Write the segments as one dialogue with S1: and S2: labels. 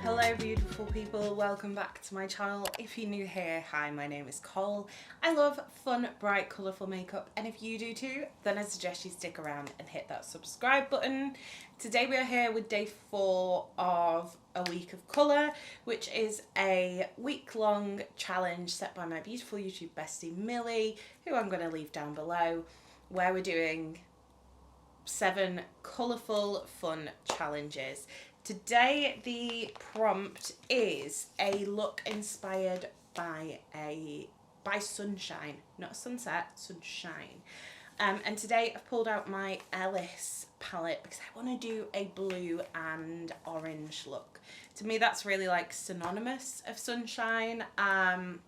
S1: Hello beautiful people, welcome back to my channel. If you're new here, hi, my name is Cole. I love fun, bright, colourful makeup, and if you do too, then I suggest you stick around and hit that subscribe button. Today we are here with day 4 of a week of colour, which is a week-long challenge set by my beautiful YouTube bestie Millie, who I'm going to leave down below, where we're doing 7 colourful, fun challenges. Today the prompt is a look inspired by sunshine, not sunset, sunshine. And today I've pulled out my Ellis palette because I want to do a blue and orange look. To me that's really like synonymous of sunshine, and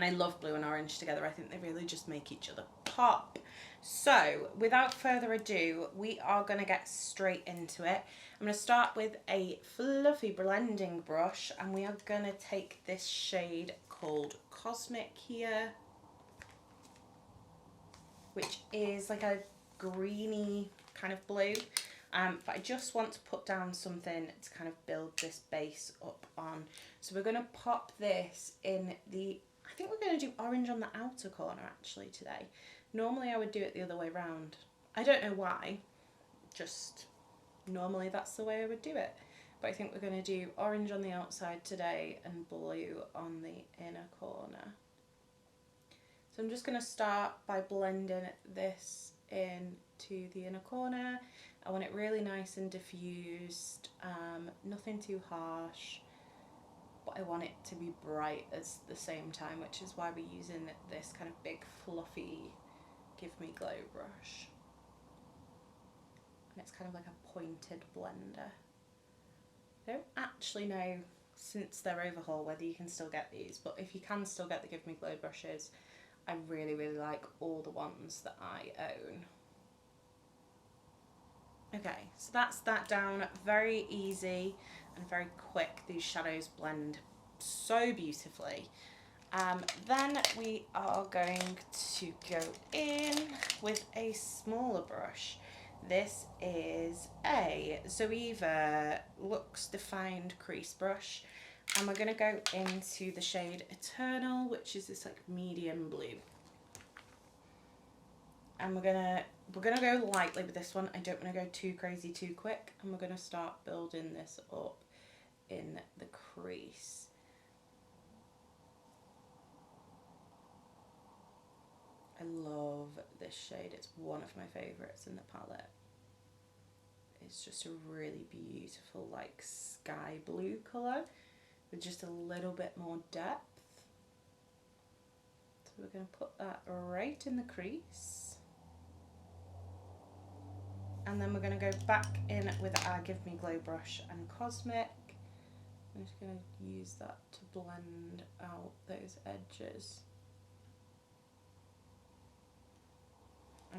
S1: I love blue and orange together. I think they really just make each other pop. So without further ado, we are going to get straight into it. I'm going to start with a fluffy blending brush, and we are going to take this shade called Cosmic here, which is like a greeny kind of blue. But I just want to put down something to kind of build this base up on. So we're going to pop this in the, I think we're going to do orange on the outer corner actually today. Normally I would do it the other way around. I don't know why, just normally that's the way I would do it. But I think we're going to do orange on the outside today and blue on the inner corner. So I'm just going to start by blending this in to the inner corner. I want it really nice and diffused, nothing too harsh, but I want it to be bright at the same time, which is why we're using this kind of big fluffy Give Me Glow brush. And it's kind of like a pointed blender. I don't actually know, since their overhaul, whether you can still get these, but if you can still get the Give Me Glow brushes, I really, really like all the ones that I own. Okay, so that's that down. Very easy and very quick. These shadows blend so beautifully. Then we are going to go in with a smaller brush. This is a Zoeva Luxe Defined Crease Brush, and we're going to go into the shade Eternal, which is this like medium blue. And we're gonna go lightly with this one. I don't want to go too crazy too quick, and we're going to start building this up in the crease. I love this shade. It's one of my favourites in the palette. It's just a really beautiful like sky blue colour with just a little bit more depth. So we're going to put that right in the crease. And then we're going to go back in with our Give Me Glow brush and Cosmic. I'm just going to use that to blend out those edges.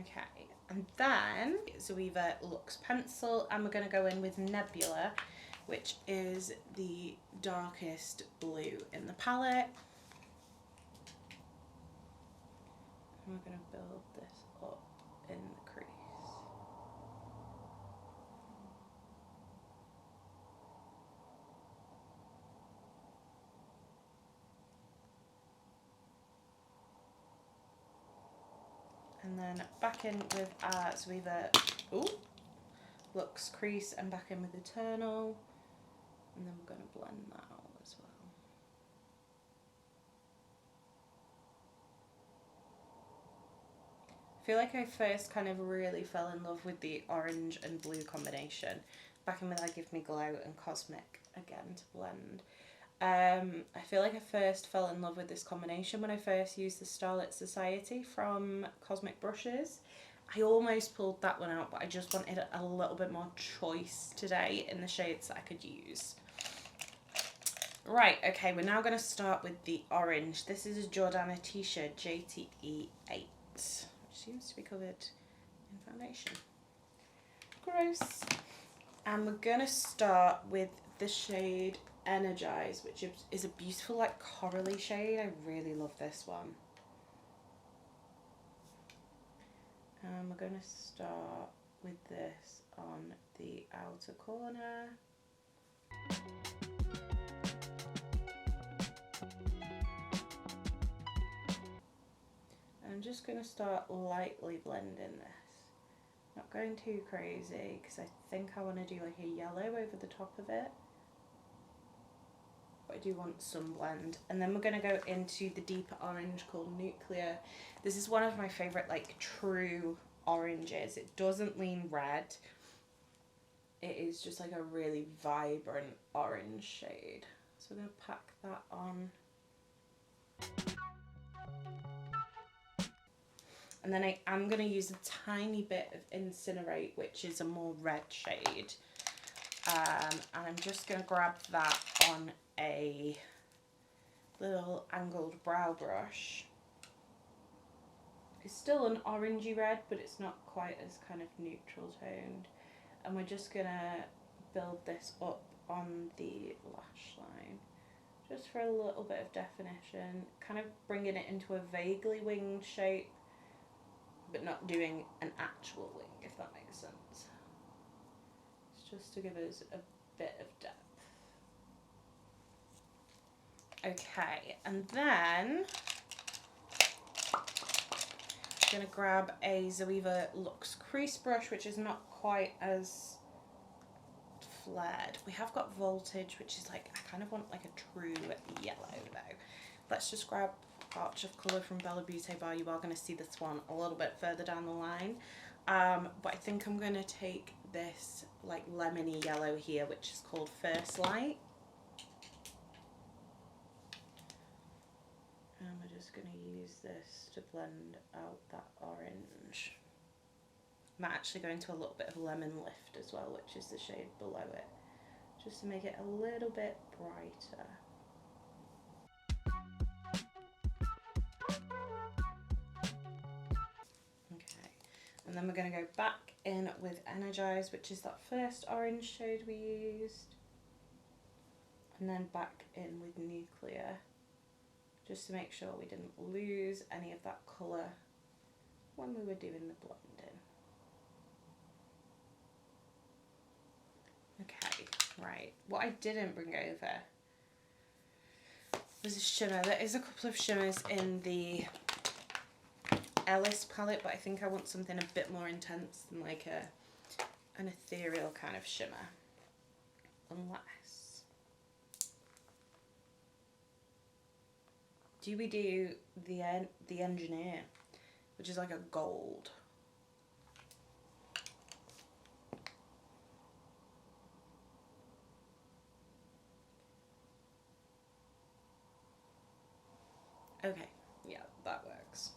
S1: Okay, and then Zoeva Luxe Pencil, and we're going to go in with Nebula, which is the darkest blue in the palette. And we're going to build this up in the crease. And then back in with our Zoeva Luxe Crease, and back in with Eternal, and then we're going to blend that out as well. I feel like I first kind of really fell in love with the orange and blue combination. Back in with our Give Me Glow and Cosmic again to blend. I feel like I first fell in love with this combination when I first used the Starlit Society from Cosmic Brushes. I almost pulled that one out, but I just wanted a little bit more choice today in the shades that I could use. Right, okay, we're now going to start with the orange. This is a Jordana T-shirt JTE 8, which seems to be covered in foundation. Gross. And we're going to start with the shade Energize, which is a beautiful like corally shade. I really love this one. And we're going to start with this on the outer corner. I'm just going to start lightly blending this. Not going too crazy because I think I want to do like a yellow over the top of it. But I do want some blend. And then we're going to go into the deeper orange called Nuclear. This is one of my favourite like true oranges. It doesn't lean red. It is just like a really vibrant orange shade. So I'm going to pack that on. And then I am going to use a tiny bit of Incinerate, which is a more red shade. And I'm just going to grab that on a little angled brow brush. It's still an orangey red, but it's not quite as kind of neutral toned. And we're just going to build this up on the lash line, just for a little bit of definition, kind of bringing it into a vaguely winged shape, but not doing an actual wing, if that makes sense. It's just to give us a bit of depth. Okay, and then I'm going to grab a Zoeva Luxe crease brush, which is not quite as flared. We have got Voltage, which is like, I kind of want like a true yellow though. Let's just grab Arch of Colour from Bella Beauty Bar. You are going to see this one a little bit further down the line. But I think I'm going to take this like lemony yellow here, which is called First Light. And we're just going to use this to blend out that orange. I'm actually going to a little bit of Lemon Lift as well, which is the shade below it, just to make it a little bit brighter. Okay, and then we're going to go back in with Energize, which is that first orange shade we used, and then back in with Nuclear, just to make sure we didn't lose any of that colour when we were doing the blending. Okay, right, what I didn't bring over was a shimmer. There is a couple of shimmers in the Ellis palette, but I think I want something a bit more intense than like an ethereal kind of shimmer. Unless... do we do the Engineer, which is like a gold? Okay, yeah, that works.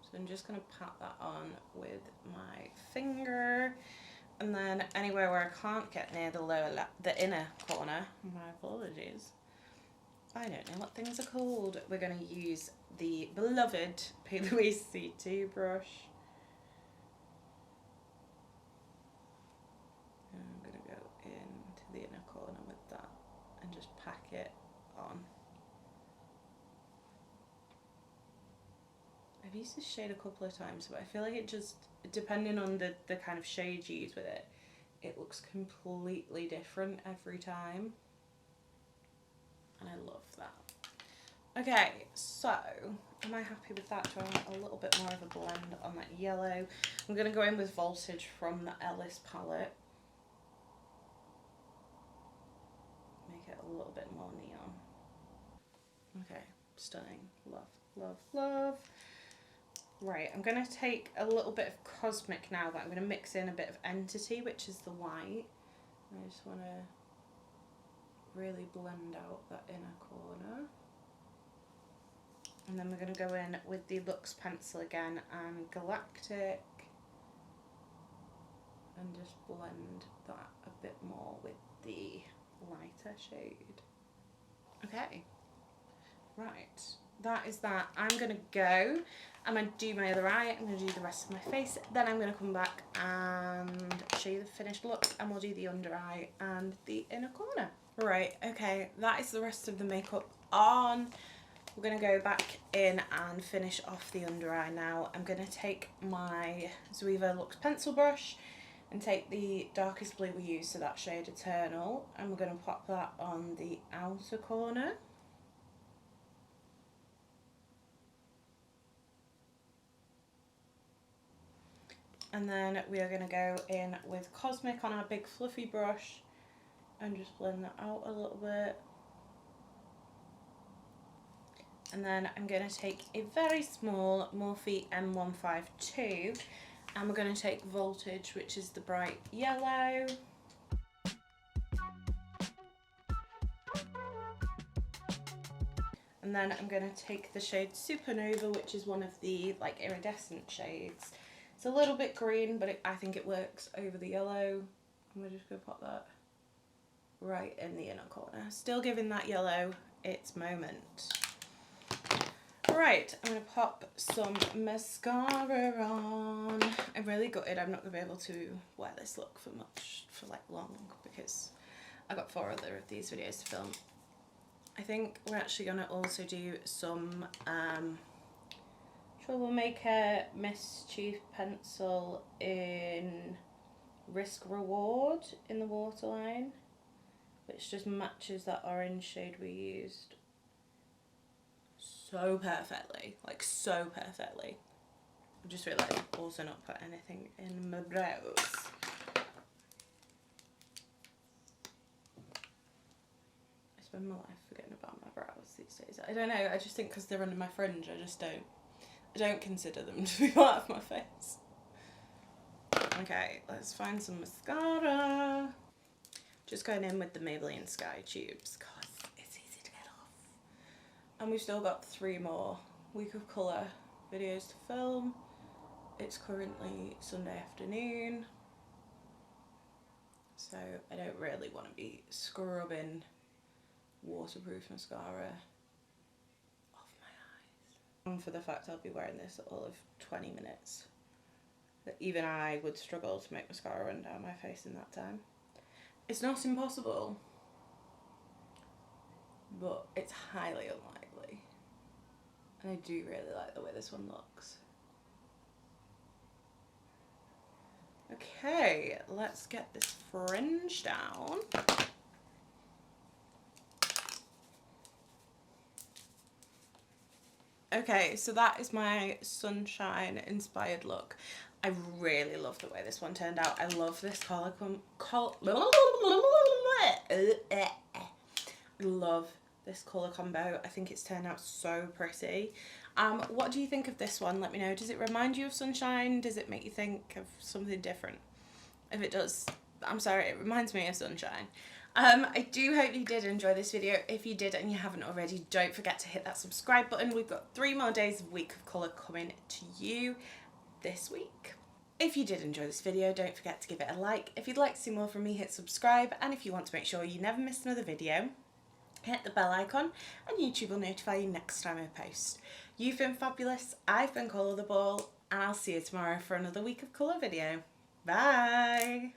S1: So I'm just going to pat that on with my finger, and then anywhere where I can't get near the inner corner, my apologies, I don't know what things are called, we're going to use the beloved P. Louise C2 brush. And I'm going to go into the inner corner with that and just pack it on. I've used this shade a couple of times, but I feel like it just, depending on the kind of shade you use with it, it looks completely different every time. And I love that. Okay, so am I happy with that? Do I want a little bit more of a blend on that yellow? I'm going to go in with Voltage from the Ellis palette. Make it a little bit more neon. Okay, stunning. Love, love, love. Right, I'm going to take a little bit of Cosmic now, but I'm going to mix in a bit of Entity, which is the white. I just want to really blend out that inner corner. And then we're going to go in with the Luxe pencil again and Galactic, and just blend that a bit more with the lighter shade. Okay, right, that is that. I'm going to go. I'm going to do my other eye, I'm going to do the rest of my face, then I'm going to come back and show you the finished look, and we'll do the under eye and the inner corner. Right, okay, that is the rest of the makeup on. we're going to go back in and finish off the under eye now. I'm going to take my Zoeva Luxe pencil brush and take the darkest blue we use, so that shade Eternal, and we're going to pop that on the outer corner. And then we are going to go in with Cosmic on our big fluffy brush and just blend that out a little bit. And then I'm going to take a very small Morphe M152 and we're going to take Voltage, which is the bright yellow. And then I'm going to take the shade Supernova, which is one of the like iridescent shades. It's a little bit green, but I think it works over the yellow. And we're just going to pop that right in the inner corner. Still giving that yellow its moment. Right, I'm going to pop some mascara on. I'm really gutted I'm not going to be able to wear this look for long because I got 4 other of these videos to film. I think we're actually going to also do some Troublemaker Mischief pencil in Risk Reward in the waterline, which just matches that orange shade we used so perfectly, like so perfectly. I just realised I've also not put anything in my brows. I spend my life forgetting about my brows these days. I don't know, I just think because they're under my fringe, I don't consider them to be part of my face. Okay, let's find some mascara. Just going in with the Maybelline Sky Tubes because it's easy to get off. And we've still got 3 more Week of Colour videos to film. It's currently Sunday afternoon, so I don't really want to be scrubbing waterproof mascara off my eyes. And for the fact I'll be wearing this all of 20 minutes, that even I would struggle to make mascara run down my face in that time. It's not impossible, but it's highly unlikely. And I do really like the way this one looks. Okay, let's get this fringe down. Okay, so that is my sunshine inspired look. I really love the way this one turned out. I love this I love this colour combo. I think it's turned out so pretty. What do you think of this one? Let me know. Does it remind you of sunshine? Does it make you think of something different? If it does, I'm sorry, it reminds me of sunshine. I do hope you did enjoy this video. If you did and you haven't already, don't forget to hit that subscribe button. We've got 3 more days of Week of Colour coming to you this week. If you did enjoy this video, don't forget to give it a like. If you'd like to see more from me, hit subscribe. And if you want to make sure you never miss another video, hit the bell icon and YouTube will notify you next time I post. You've been fabulous, I've been Colour the Ball, and I'll see you tomorrow for another Week of Colour video. Bye!